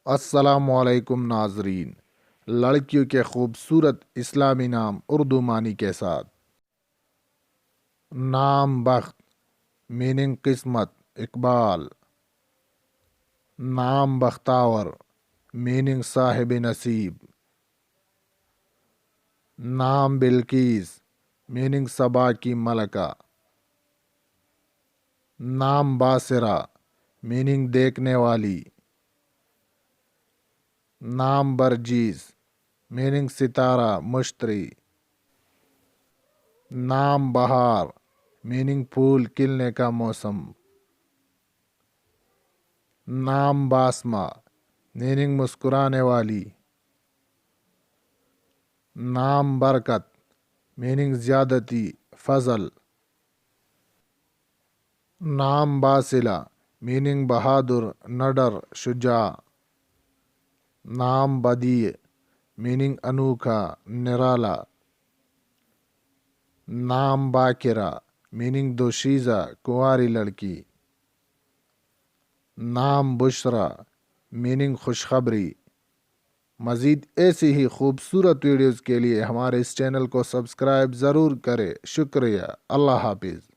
السلام علیکم ناظرین، لڑکیوں کے خوبصورت اسلامی نام اردو معنی کے ساتھ۔ نام بخت میننگ قسمت اقبال۔ نام بختاور میننگ صاحب نصیب۔ نام بلقیس میننگ صبا کی ملکہ۔ نام باسرہ میننگ دیکھنے والی۔ نام برجیس میننگ ستارہ مشتری۔ نام بہار میننگ پھول کھلنے کا موسم۔ نام باسمہ میننگ مسکرانے والی۔ نام برکت میننگ زیادتی فضل۔ نام باسلہ میننگ بہادر نڈر شجاع۔ نام بدیع میننگ انوکھا نرالا۔ نام باکرہ میننگ دوشیزہ کنواری لڑکی۔ نام بشرا میننگ خوشخبری۔ مزید ایسی ہی خوبصورت ویڈیوز کے لیے ہمارے اس چینل کو سبسکرائب ضرور کریں۔ شکریہ۔ اللہ حافظ۔